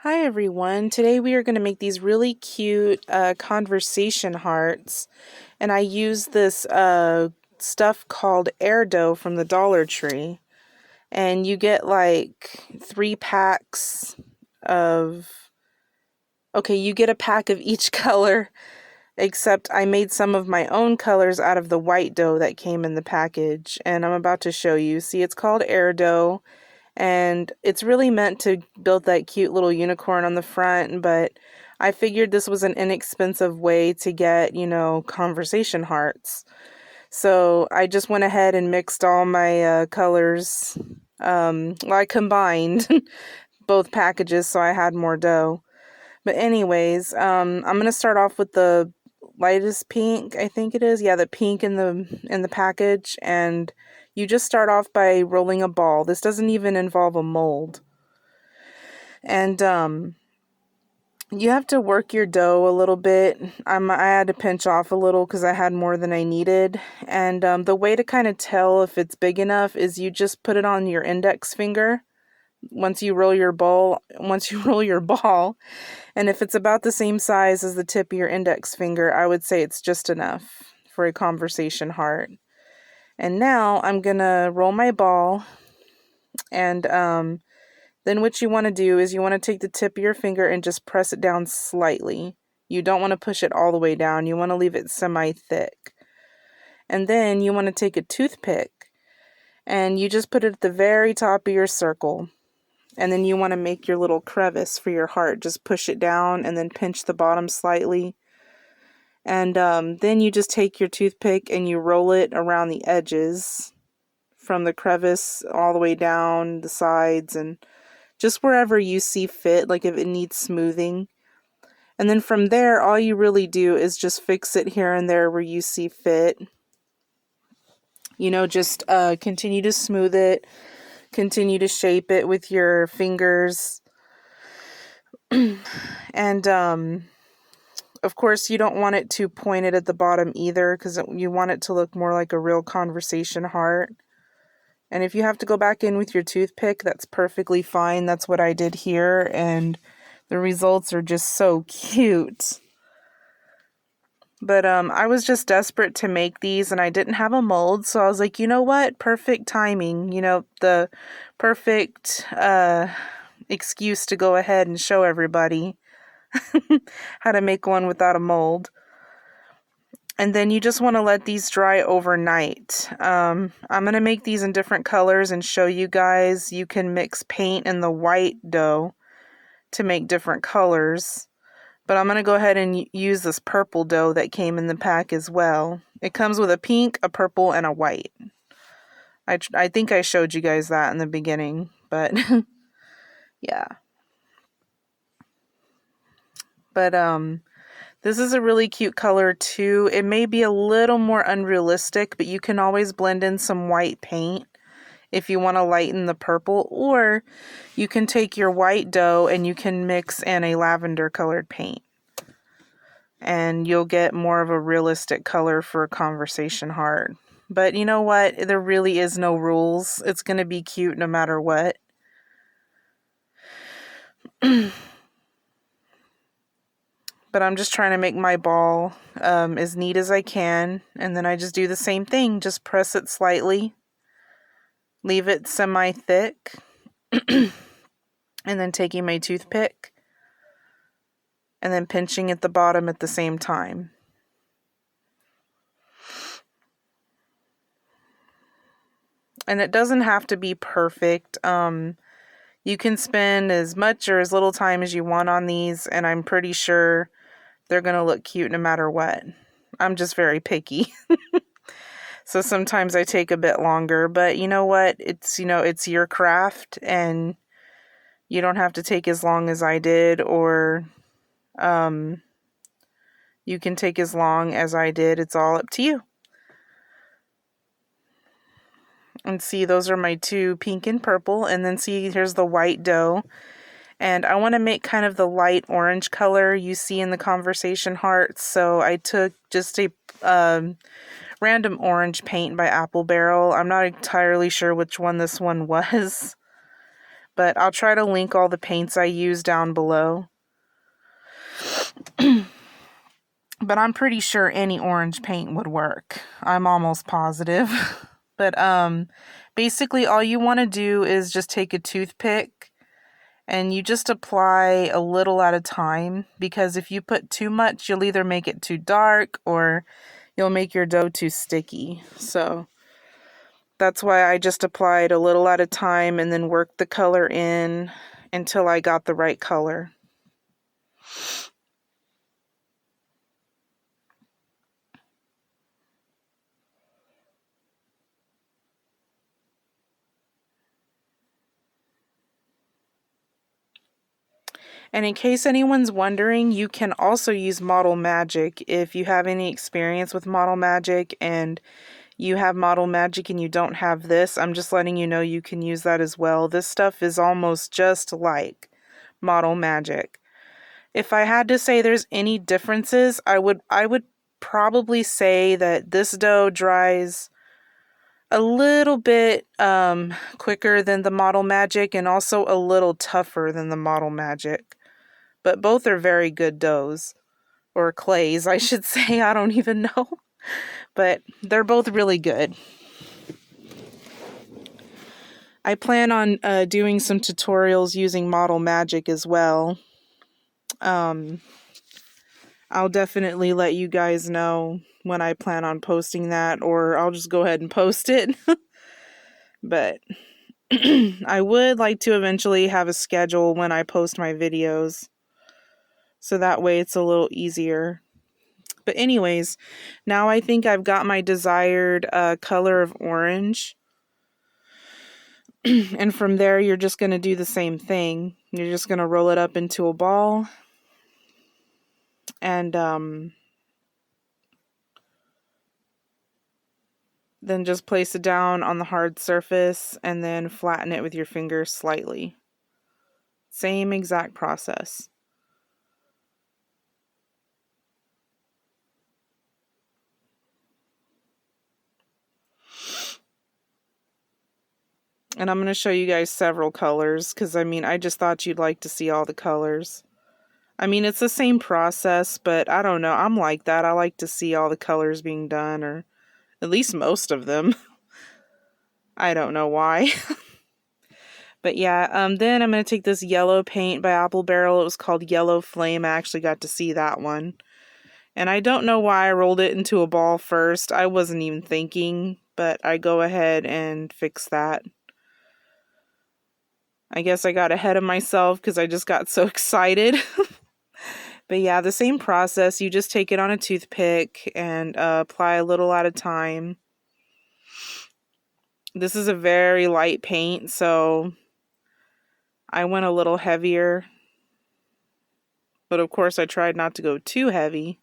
Hi everyone, today we are going to make these really cute conversation hearts, and I use this stuff called air dough from the Dollar Tree, and you get like 3 packs of, you get a pack of each color, except I made some of my own colors out of the white dough that came in the package, and I'm about to show you. See, it's called air dough. And it's really meant to build that cute little unicorn on the front, but I figured this was an inexpensive way to get, conversation hearts. So I just went ahead and mixed all my colors. I combined both packages so I had more dough. But anyways, I'm going to start off with the lightest pink, I think it is. Yeah, the pink in the package, and you just start off by rolling a ball. This doesn't even involve a mold. And you have to work your dough a little bit. I had to pinch off a little because I had more than I needed. And the way to kind of tell if it's big enough is you just put it on your index finger once you roll your ball, and if it's about the same size as the tip of your index finger, I would say it's just enough for a conversation heart. And now I'm gonna roll my ball, and then what you want to do is you want to take the tip of your finger and just press it down slightly. You don't want to push it all the way down. You want to leave it semi-thick. And then you want to take a toothpick and you just put it at the very top of your circle. And then you want to make your little crevice for your heart. Just push it down and then pinch the bottom slightly. And then you just take your toothpick and you roll it around the edges from the crevice all the way down the sides and just wherever you see fit, like if it needs smoothing. And then from there, all you really do is just fix it here and there where you see fit. Just continue to smooth it, continue to shape it with your fingers. And of course, you don't want it too pointed at the bottom either, because you want it to look more like a real conversation heart. And if you have to go back in with your toothpick, that's perfectly fine. That's what I did here, and the results are just so cute. But I was just desperate to make these, and I didn't have a mold, so I was like, you know what? Perfect timing. The perfect excuse to go ahead and show everybody how to make one without a mold. And then you just want to let these dry overnight. I'm going to make these in different colors and show you guys. You can mix paint and the white dough to make different colors. But I'm going to go ahead and use this purple dough that came in the pack as well. It comes with a pink, a purple, and a white. I think I showed you guys that in the beginning, but yeah. But this is a really cute color too. It may be a little more unrealistic, but you can always blend in some white paint if you want to lighten the purple, or you can take your white dough and you can mix in a lavender colored paint. And you'll get more of a realistic color for a conversation heart. But you know what? There really is no rules. It's going to be cute no matter what. But I'm just trying to make my ball as neat as I can. And then I just do the same thing. Just press it slightly. Leave it semi-thick. And then taking my toothpick. And then pinching at the bottom at the same time. And it doesn't have to be perfect. You can spend as much or as little time as you want on these. And I'm pretty sure they're going to look cute no matter what. I'm just very picky. So sometimes I take a bit longer, but you know what? It's your craft, and you don't have to take as long as I did, or you can take as long as I did. It's all up to you. And see, those are my two, pink and purple. And then see, here's the white dough. And I want to make kind of the light orange color you see in the conversation hearts. So I took just a random orange paint by Apple Barrel. I'm not entirely sure which one this one was. but I'll try to link all the paints I use down below. But I'm pretty sure any orange paint would work. I'm almost positive. But basically all you want to do is just take a toothpick and you just apply a little at a time, because if you put too much, you'll either make it too dark or you'll make your dough too sticky. So that's why I just applied a little at a time and then worked the color in until I got the right color. And in case anyone's wondering, you can also use Model Magic. If you have any experience with Model Magic and you have Model Magic and you don't have this, I'm just letting you know you can use that as well. This stuff is almost just like Model Magic. If I had to say there's any differences, I would probably say that this dough dries a little bit quicker than the Model Magic and also a little tougher than the Model Magic. But both are very good doughs, or clays, I should say. I don't even know. But they're both really good. I plan on doing some tutorials using Model Magic as well. I'll definitely let you guys know when I plan on posting that, or I'll just go ahead and post it. But I would like to eventually have a schedule when I post my videos, so that way it's a little easier. But anyways, now I think I've got my desired color of orange. And from there, you're just going to do the same thing. You're just going to roll it up into a ball. And then just place it down on the hard surface and then flatten it with your fingers slightly. Same exact process. And I'm going to show you guys several colors because, I mean, I just thought you'd like to see all the colors. I mean, it's the same process, but I don't know. I'm like that. I like to see all the colors being done, or at least most of them. I don't know why. But yeah, then I'm going to take this yellow paint by Apple Barrel. It was called Yellow Flame. I actually got to see that one. And I don't know why I rolled it into a ball first. I wasn't even thinking, but I go ahead and fix that. I guess I got ahead of myself because I just got so excited. But yeah, the same process. You just take it on a toothpick and apply a little at a time. This is a very light paint, so I went a little heavier. But of course, I tried not to go too heavy,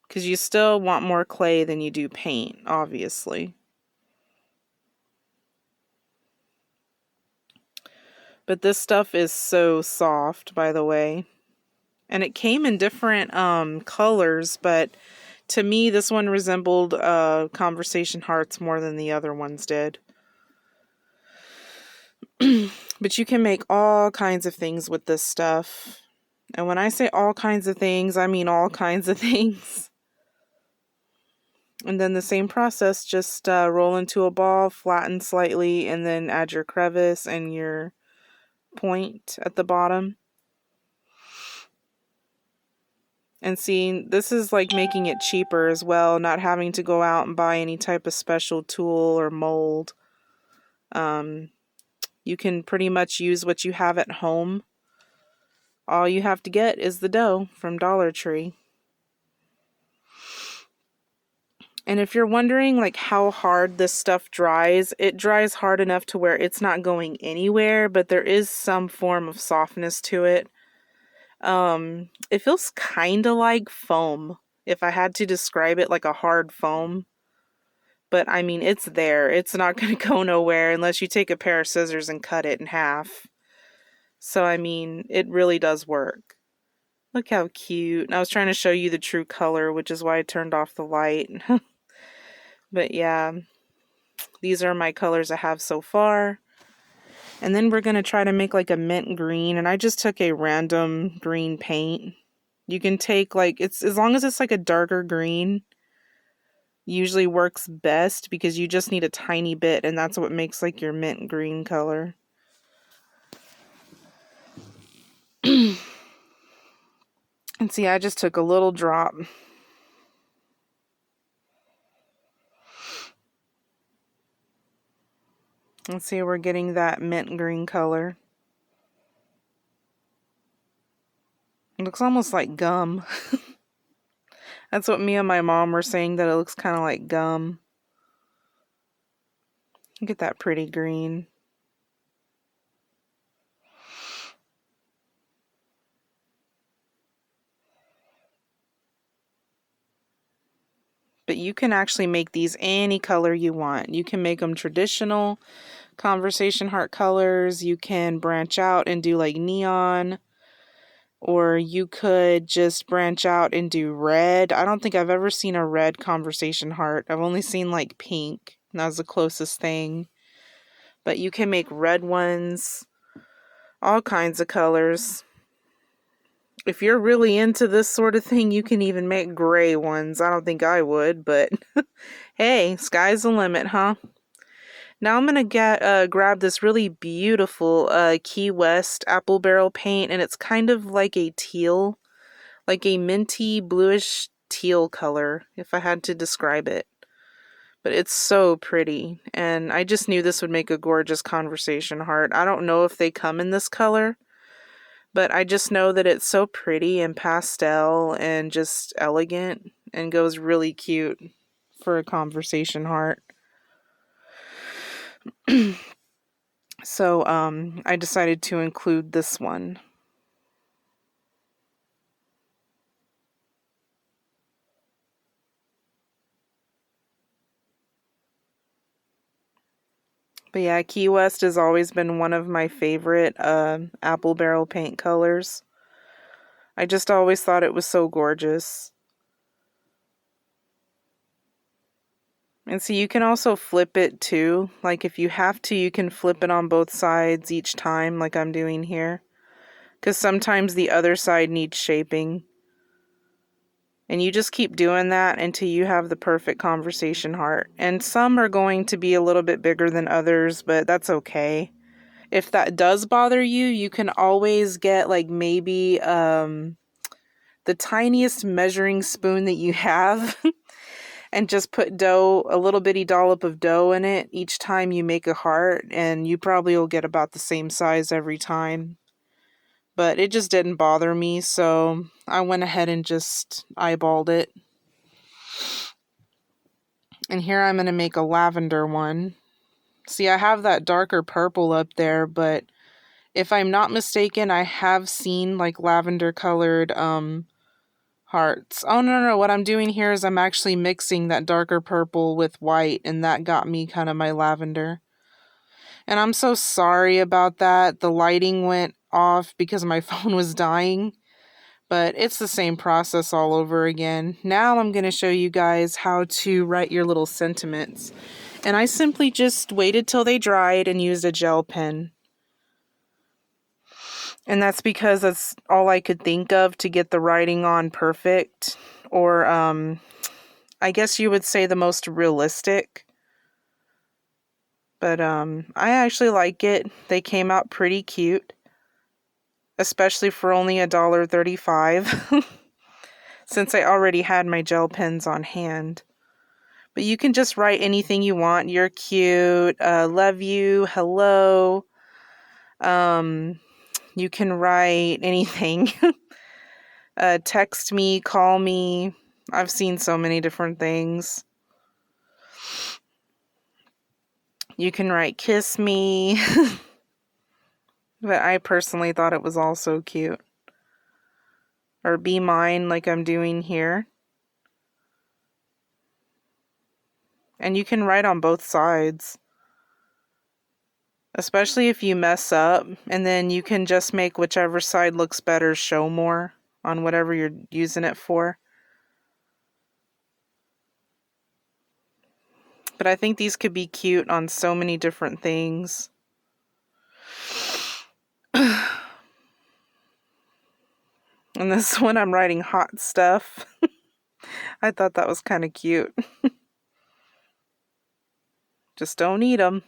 because you still want more clay than you do paint, obviously. But this stuff is so soft, by the way. And it came in different colors, but to me, this one resembled Conversation Hearts more than the other ones did. But you can make all kinds of things with this stuff. And when I say all kinds of things, I mean all kinds of things. And then the same process, just roll into a ball, flatten slightly, and then add your crevice and your point at the bottom. And see, this is like making it cheaper as well, not having to go out and buy any type of special tool or mold. You can pretty much use what you have at home. All you have to get is the dough from Dollar Tree. And if you're wondering like how hard this stuff dries, it dries hard enough to where it's not going anywhere, but there is some form of softness to it. It feels kind of like foam, if I had to describe it, like a hard foam. But I mean, it's there. It's not going to go nowhere unless you take a pair of scissors and cut it in half. So, I mean, it really does work. Look how cute. And I was trying to show you the true color, which is why I turned off the light. But yeah, these are my colors I have so far. And then we're going to try to make like a mint green, and I just took a random green paint. You can take like, it's as long as it's like a darker green, usually works best because you just need a tiny bit, and that's what makes like your mint green color. And see, I just took a little drop. Let's see, we're getting that mint green color. It looks almost like gum. That's what me and my mom were saying, that it looks kind of like gum. Look at that pretty green. But you can actually make these any color you want. You can make them traditional conversation heart colors. You can branch out and do like neon. Or you could just branch out and do red. I don't think I've ever seen a red conversation heart. I've only seen like pink. And that was the closest thing. But you can make red ones. All kinds of colors. If you're really into this sort of thing, you can even make gray ones. I don't think I would, but hey, sky's the limit, huh? Now I'm going to grab this really beautiful Key West apple barrel paint, and it's kind of like a teal, like a minty bluish teal color, if I had to describe it. But it's so pretty, and I just knew this would make a gorgeous conversation heart. I don't know if they come in this color, but I just know that it's so pretty and pastel and just elegant and goes really cute for a conversation heart. So I decided to include this one. But yeah, Key West has always been one of my favorite apple barrel paint colors. I just always thought it was so gorgeous. And so you can also flip it too. Like if you have to, you can flip it on both sides each time, like I'm doing here. Because sometimes the other side needs shaping. And you just keep doing that until you have the perfect conversation heart. And some are going to be a little bit bigger than others, but that's okay. If that does bother you, you can always get like maybe the tiniest measuring spoon that you have and just put dough, a little bitty dollop of dough in it each time you make a heart, and you probably will get about the same size every time. But it just didn't bother me, so I went ahead and just eyeballed it. And here I'm going to make a lavender one. See, I have that darker purple up there, but if I'm not mistaken, I have seen like lavender colored hearts. Oh, no. What I'm doing here is I'm actually mixing that darker purple with white, and that got me kind of my lavender. And I'm so sorry about that. The lighting went off because my phone was dying. But it's the same process all over again. Now I'm going to show you guys how to write your little sentiments. And I simply just waited till they dried and used a gel pen. And that's because that's all I could think of to get the writing on perfect. Or I guess you would say the most realistic. But I actually like it. They came out pretty cute. Especially for only $1.35. Since I already had my gel pens on hand. But you can just write anything you want. You're cute. Love you. Hello. You can write anything. Text me. Call me. I've seen so many different things. You can write kiss me. But I personally thought it was all so cute. Or be mine like I'm doing here. And you can write on both sides. Especially if you mess up, and then you can just make whichever side looks better show more on whatever you're using it for. But I think these could be cute on so many different things. And this one I'm writing hot stuff. I thought that was kind of cute. Just don't eat them.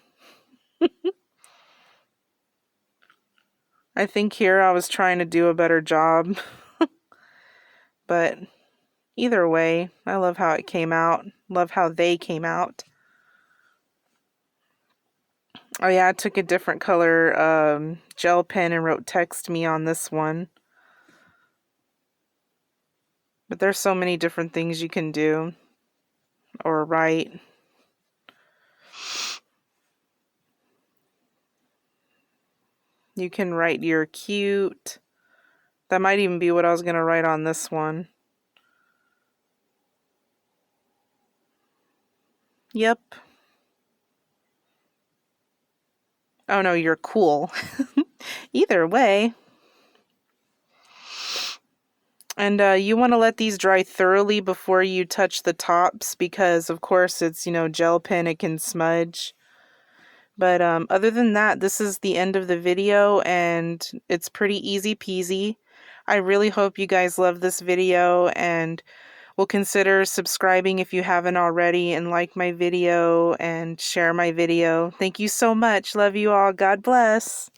I think here I was trying to do a better job. But either way, I love how it came out. Love how they came out. Oh yeah, I took a different color gel pen and wrote text me on this one. But there's so many different things you can do or write. You can write you're cute. That might even be what I was going to write on this one. Yep. Oh no, you're cool. Either way. And you want to let these dry thoroughly before you touch the tops because, of course, it's, gel pen, it can smudge. But other than that, this is the end of the video, and it's pretty easy peasy. I really hope you guys love this video and will consider subscribing if you haven't already, and like my video and share my video. Thank you so much. Love you all. God bless.